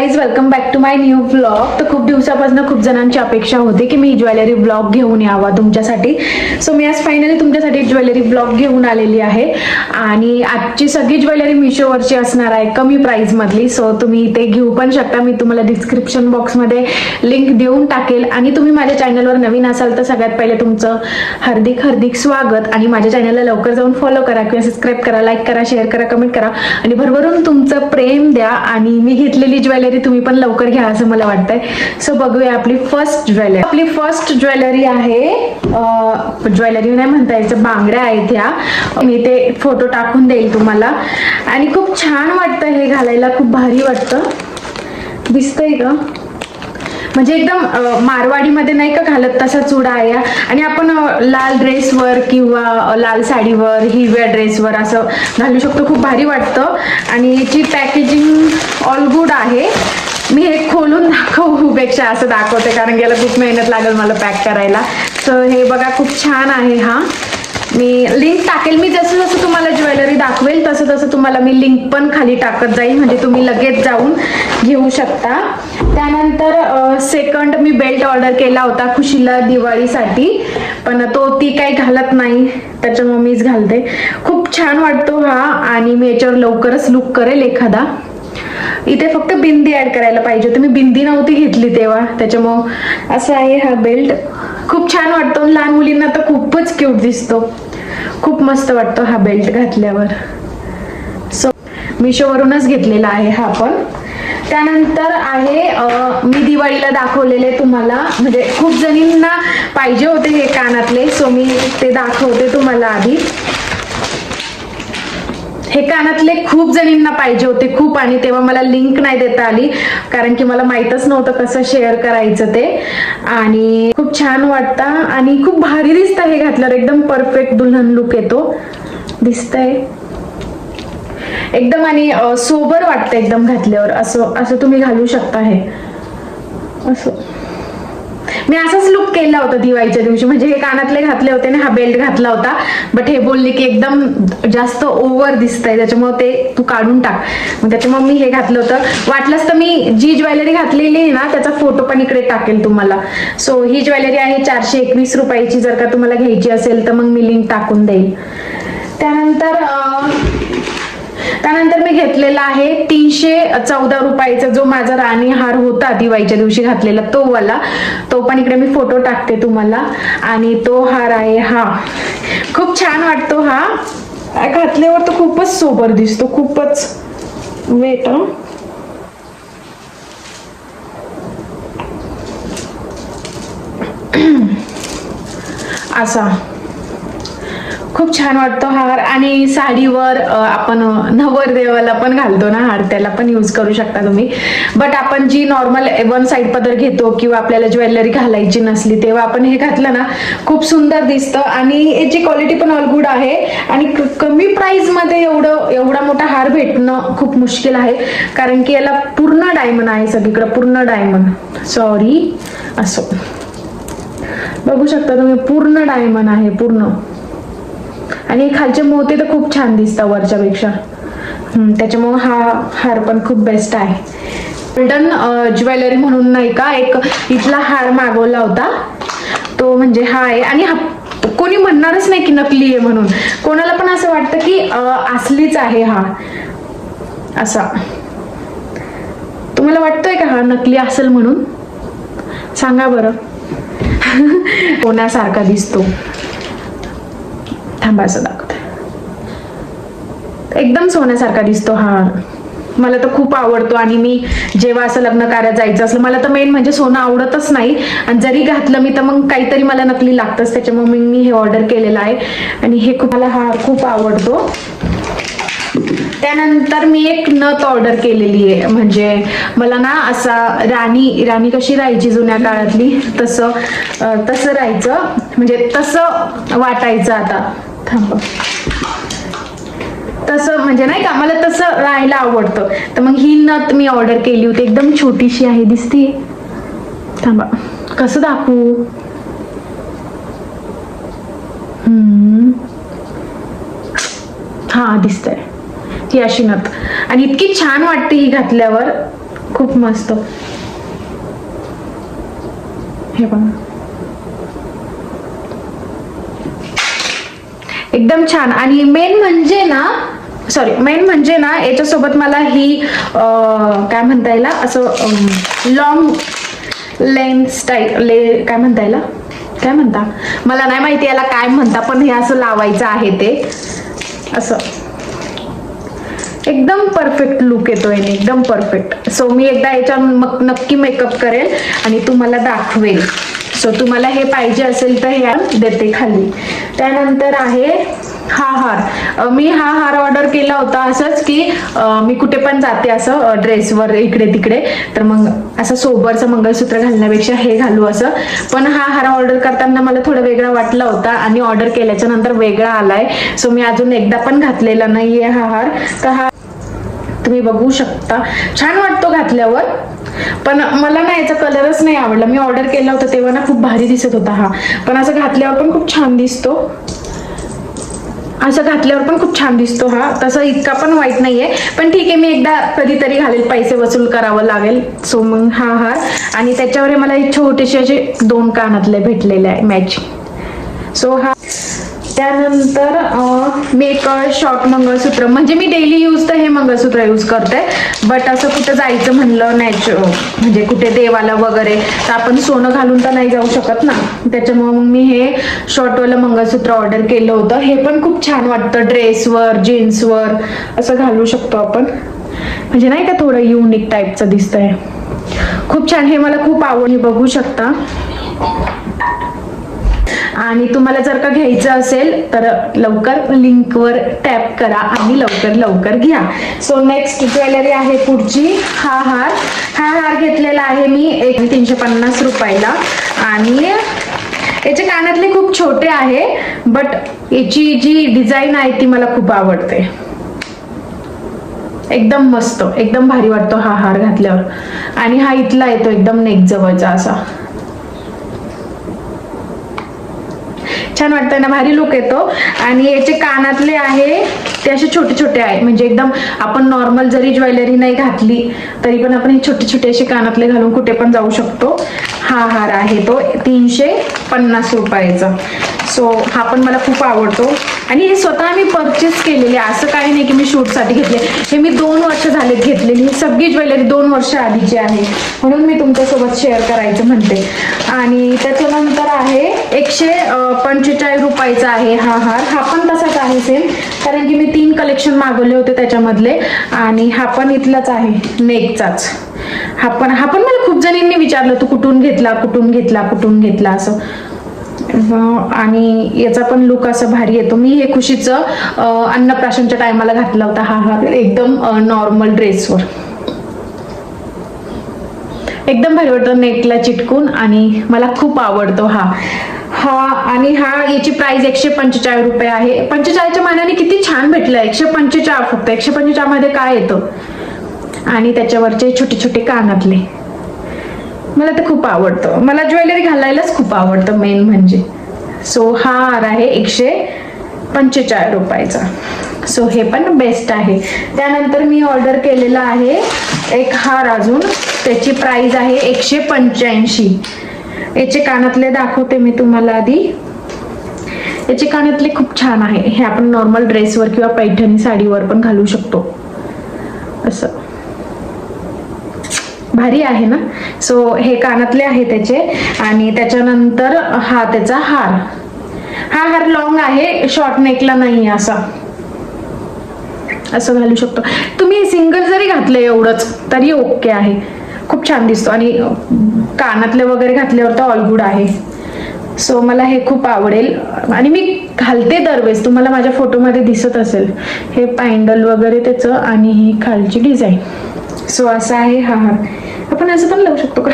Guys, welcome back to my new blog. तर खूप दिवसापासून खूप जणांची अपेक्षा होती की मी ज्वेलरी ब्लॉग घेऊन यावा तुमच्यासाठी. सो मी आज फायनली तुमच्यासाठी ज्वेलरी ब्लॉग घेऊन आलेली आहे. आणि आजची सगळी ज्वेलरी मिशोवरची असणार आहे, कमी प्राइस मधली. सो तुम्ही ते घेऊ पण शकता. मी तुम्हाला डिस्क्रिप्शन बॉक्समध्ये लिंक देऊन टाकेल. आणि तुम्ही माझ्या चॅनलवर नवीन असाल तर सगळ्यात पहिले तुमचं हार्दिक हार्दिक स्वागत. आणि माझ्या चॅनलला लवकर जाऊन फॉलो करा किंवा सबस्क्राईब करा, लाईक करा, शेअर करा, कमेंट करा आणि भरभरून तुमचं प्रेम द्या. आणि मी घेतलेली ज्वेलरी तुम्ही पण लवकर घ्या असं मला वाटतंय. सो बघूया आपली फर्स्ट ज्वेलरी. आपली फर्स्ट ज्वेलरी आहे, ज्वेलरी नाही म्हणता यायचं, बांगड्या आहेत ह्या. मी ते फोटो टाकून देईल तुम्हाला. आणि खूप छान वाटतं हे घालायला, खूप भारी वाटतं. दिसतंय का? म्हणजे एकदम मारवाडीमध्ये नाही का घालत तसा चुडा आहे. आणि आपण लाल ड्रेसवर किंवा लाल साडीवर, हिरव्या ड्रेसवर असं घालू शकतो. खूप भारी वाटतं. आणि याची पॅकेजिंग ऑल गुड आहे. मी हे खोलून दाखवूपेक्षा असं दाखवते, कारण याला खूप मेहनत लागेल मला पॅक करायला. सो हे बघा, खूप छान आहे. हा मी लिंक टाकेल. मी जसं जसं तुम्हाला ज्वेलरी दाखवेल तसं तसं तुम्हाला मी लिंक पण खाली टाकत जाईल, म्हणजे तुम्ही लगेच जाऊन घेऊ शकता. त्यानंतर सेकंड मी बेल्ट ऑर्डर केला होता खुशीला दिवाळीसाठी, पण ती काही घालत नाही, त्याच्यामुळे मीच घालते. खूप छान वाटतो हा. आणि मी याच्यावर लवकरच लुक करेल एखादा. इथे फक्त बिंदी ऍड करायला पाहिजे होती, मी बिंदी नव्हती घेतली तेव्हा, त्याच्यामुळे असं आहे हा बेल्ट. खूप छान वाटतो. लहान मुलींना तर खूपच क्यूट दिसतो. खूप मस्त वाटतो हा बेल्ट घातल्यावर. सो मिशोवरूनच घेतलेला आहे हा पण. त्यानंतर आहे मी दिवाळीला दाखवलेले तुम्हाला, म्हणजे खूप जणींना पाहिजे होते हे कानातले. सो मी ते दाखवते तुम्हाला आधी. हे कानातले खूप जणींना पाहिजे होते, खूप. आणि तेव्हा मला लिंक नाही देता आली, कारण की मला माहीतच नव्हतं कसं शेअर करायचं ते. आणि खूप छान वाटतं आणि खूप भारी दिसतं हे घातल्यावर. एकदम परफेक्ट दुल्हन लुक येतो. दिसतंय एकदम. आणि सोबर वाटतं एकदम घातल्यावर. असं असं तुम्ही घालू शकता हे असं. मी असाच लुक केला होता दिवाळीच्या दिवशी, म्हणजे हे कानातले घातले होते ना, हा बेल्ट घातला होता. बट हे बोलले की एकदम जास्त ओव्हर दिसतंय, त्याच्यामुळे ते तू काढून टाक. मग त्याच्यामुळे मी हे घातलं होतं. वाटलंच तर मी जी ज्वेलरी घातलेली आहे ना त्याचा फोटो पण इकडे टाकेल तुम्हाला. सो ही ज्वेलरी आहे 421 रुपयाची. जर का तुम्हाला घ्यायची असेल तर मग मी लिंक टाकून देईल. त्यानंतर मी घेतलेला आहे 314 रुपयाचा, जो माझा राणी हार होता दिवाळीच्या दिवशी घातलेला, तो वाला. तो पण इकडे मी फोटो टाकते तुम्हाला. आणि तो हार आहे हा. खूप छान वाटतो हा. घातल्यावर तर खूपच सोबर दिसतो, खूपच. वेट असा खूप छान वाटतो हार. आणि साडीवर आपण नवरदेवाला पण घालतो ना हार, त्याला पण यूज करू शकता तुम्ही. बट आपण जी नॉर्मल वन साइड पदर घेतो किंवा आपल्याला ज्वेलरी घालायची नसली तेव्हा आपण हे घातलं ना, खूप सुंदर दिसतं. आणि याची क्वालिटी पण ऑल गुड आहे. आणि कमी प्राइस मध्ये एवढा मोठा हार भेटणं खूप मुश्किल आहे, कारण की याला पूर्ण डायमंड आहे सगळीकडे, पूर्ण डायमंड. सॉरी, असं बघू शकता तुम्ही, पूर्ण डायमंड आहे पूर्ण. आणि खालचे मोती तर खूप छान दिसतात वरच्या पेक्षा. त्याच्यामुळे हा हार पण खूप बेस्ट आहे. गोल्डन ज्वेलरी म्हणून नाही का, एक इथला हार मागवला होता तो, म्हणजे हा आहे. आणि हा कोणी म्हणणारच नाही की नकली आहे म्हणून. कोणाला पण असं वाटतं की असलीच आहे हा. असा तुम्हाला वाटतोय का हा नकली असेल म्हणून? सांगा बरं. कोणासारखा दिसतो, थांबा असं दाखवते. एकदम सोन्यासारखा दिसतो हा. मला तर खूप आवडतो. आणि मी जेव्हा असं लग्न कार्यात जायचं असलं, मला तर मेन म्हणजे सोनं आवडतच नाही. आणि जरी घातलं मी तर मग काहीतरी मला नकली लागतंच. त्याच्यामुळे मी हे ऑर्डर केलेलं आहे. आणि हे मला हा खूप आवडतो. त्यानंतर मी एक नथ ऑर्डर केलेली आहे. म्हणजे मला ना असा राणी कशी राहायची जुन्या काळातली, तसं राहायचं, म्हणजे तसं वाटायचं. आता थांबा, तसं म्हणजे नाही का, मला तसं राहायला आवडतं. तर मग ही नथ मी ऑर्डर केली होती. एकदम छोटीशी आहे, दिसते. थांबा कसं दाखवू. हा दिसतंय. ही अशी नथ. आणि इतकी छान वाटते ही घातल्यावर. खूप मस्त. हे बघा एकदम छान. आणि मेन म्हणजे ना याच्यासोबत मला ही काय म्हणता येईल असं लॉंग लेंथ स्टाईल काय म्हणता मला नाही माहिती याला काय म्हणता, पण हे असं लावायचं आहे ते असं एकदम परफेक्ट लुक येतोय, एकदम परफेक्ट. सो मी एकदा याच्या नक्की मेकअप करेल आणि तुम्हाला दाखवेल. सो तुम्हाला हे पाहिजे असेल तर हे देते खाली. त्यानंतर आहे हा हार. मी हा हार ऑर्डर केला होता असंच की मी कुठे पण जाते असं ड्रेसवर इकडे तिकडे, तर मग असं सोबरचं मंगळसूत्र घालण्यापेक्षा हे घालू असं. पण हा हार ऑर्डर करताना मला थोडं वेगळा वाटला होता आणि ऑर्डर केल्याच्या नंतर वेगळा आलाय. सो मी अजून एकदा पण घातलेला नाहीये हा हार. तर हा तुम्ही बघू शकता, छान वाटतो घातल्यावर, पण मला ना याचा कलरच नाही आवडला. मी ऑर्डर केला होता तेव्हा ना खूप भारी दिसत होता हा, पण असं घातल्यावर पण खूप छान दिसतो. असं घातल्यावर पण खूप छान दिसतो हा. तसं इतका पण वाईट नाहीये, पण ठीक आहे मी एकदा कधीतरी घालेल, पैसे वसूल करावं लागेल. सो मग हा हार आणि त्याच्यावर मला एक छोटेसे असे 2 कानातले भेटलेले आहे मॅचिंग. सो हा. त्यानंतर मी एक शॉर्ट मंगळसूत्र, म्हणजे मी डेली यूज तर हे मंगळसूत्र यूज करते, बट असं कुठं जायचं म्हणलं म्हणजे कुठे देवाला वगैरे तर आपण सोनं घालून तर नाही जाऊ शकत ना, त्याच्यामुळे मग मी हे शॉर्टवालं मंगळसूत्र ऑर्डर केलं होतं. हे पण खूप छान वाटतं ड्रेसवर, जीन्सवर असं घालू शकतो आपण, म्हणजे नाही का थोडं युनिक टाईपचं दिसतंय, खूप छान. हे मला खूप आवडली, बघू शकता. आणि तुम्हाला जर का घ्यायचं असेल तर लवकर लिंकवर टॅप करा आणि लवकर घ्या. सो नेक्स्ट ज्वेलरी आहे पुढची हा हार घेतलेला आहे मी 350 रुपयाला. आणि याचे कानातले खूप छोटे आहे, बट याची जी डिझाईन आहे ती मला खूप आवडते. एकदम मस्त, एकदम भारी वाटतो हा हार घातल्यावर. आणि हा इथला येतो एकदम नेक जवळचा असा, छान वाटतंय ना, भारी लुक येतो. आणि याचे कानातले आहे ते असे छोटे छोटे आहे, म्हणजे एकदम आपण नॉर्मल जरी ज्वेलरी नाही घातली तरी पण आपण हे छोटे छोटे असे कानातले घालून कुठे पण जाऊ शकतो. हा हार आहे तो 350 रुपयाचा. सो हा पण मला खूप आवडतो आणि हे स्वतः मी परचेस केलेले, असं काही नाही की मी शूटसाठी घेतले. हे मी 2 वर्ष झाले घेतलेली, ही सगळी ज्वेलरी 2 वर्ष आधीची आहे, म्हणून मी तुमच्यासोबत शेअर करायचं म्हणते. आणि त्याच्यानंतर आहे 145 रुपयाचा आहे हा हार. हा पण तसाच आहे सेम, कारण की मी 3 कलेक्शन मागवले होते त्याच्यामधले. आणि हा पण इथलाच आहे नेकचाच. हा पण मला खूप जणींनी विचारलं तू कुठून घेतला असं. आणि याचा पण लुक असं भारी येतो. मी हे खुशीचं अन्नप्राशनच्या टायमाला घातला होता हा हार, एकदम नॉर्मल ड्रेसवर, एकदम भारी वाटतो नेकला चिटकून आणि मला खूप आवडतो हा. आणि याची प्राइस 145 रुपये आहे. 45च्या मानाने किती छान भेटलं. 145 फक्त. 145 मध्ये काय येतं. आणि त्याच्यावरचे छोटे छोटे कानातले मला ते खूप आवडतं. मला ज्वेलरी घालायलाच खूप आवडतं मेन म्हणजे. सो हा हार आहे 145 रुपयाचा. सो हे पण बेस्ट आहे. त्यानंतर मी ऑर्डर केलेला आहे एक हार अजून, त्याची प्राइस आहे 185. याचे कानातले दाखवते मी तुम्हाला आधी. याचे कानातले खूप छान आहे. हे आपण नॉर्मल ड्रेसवर किंवा पैठणी साडीवर पण घालू शकतो असं, भारी आहे ना. सो हे कानातले आहे त्याचे. आणि त्याच्यानंतर हा त्याचा हार. हा हार लॉंग आहे, शॉर्ट नेकला नाही, असं घालू शकतो तुम्ही. सिंगल जरी घातलं एवढंच तरी ओके आहे, खूप छान दिसतो. आणि कानातले वगैरे घातल्यावर तर ऑल गुड आहे. सो मला हे खूप आवडेल आणि मी घालते दरवेळेस, तुम्हाला माझ्या फोटोमध्ये दिसत असेल. हे पॅन्डल वगैरे त्याचं आणि ही खालची डिझाईन. सो असा आहे हा हार. आपण असं पण लावू शकतो का?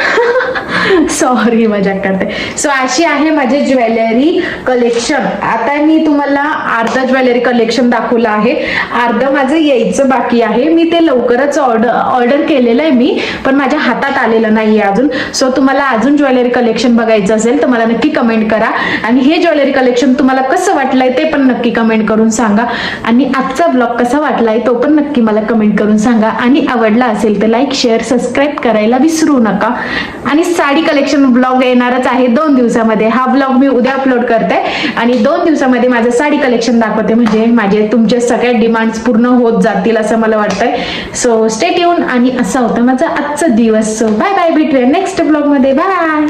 सॉरी, मजाक करते. सो अशी आहे माझे ज्वेलरी कलेक्शन. आता मी तुम्हाला अर्धा ज्वेलरी कलेक्शन दाखवलं आहे, अर्ध माझं यायचं बाकी आहे. मी ते लवकरच ऑर्डर केलेलं आहे मी, पण माझ्या हातात आलेलं नाहीये अजून. सो तुम्हाला अजून ज्वेलरी कलेक्शन बघायचं असेल तर मला नक्की कमेंट करा. आणि हे ज्वेलरी कलेक्शन तुम्हाला कसं वाटलंय ते पण नक्की कमेंट करून सांगा. आणि आजचा ब्लॉग कसा वाटलाय तो पण नक्की मला कमेंट करून सांगा. आणि आवडला असेल तर लाईक, शेअर, सबस्क्राईब करायला विसरू नका. आणि साडी कलेक्शन ब्लॉग येणारच आहे 2 दिवसामध्ये. हा ब्लॉग मी उद्या अपलोड करते आणि 2 दिवसामध्ये माझं साडी कलेक्शन दाखवते, म्हणजे माझे तुमचे सगळ्या डिमांड्स पूर्ण होत जातील असं मला वाटतंय. So stay tune. आणि असा होता माझा आजचा दिवस. सो बाय बाय, भेटूया नेक्स्ट ब्लॉग मध्ये. बाय.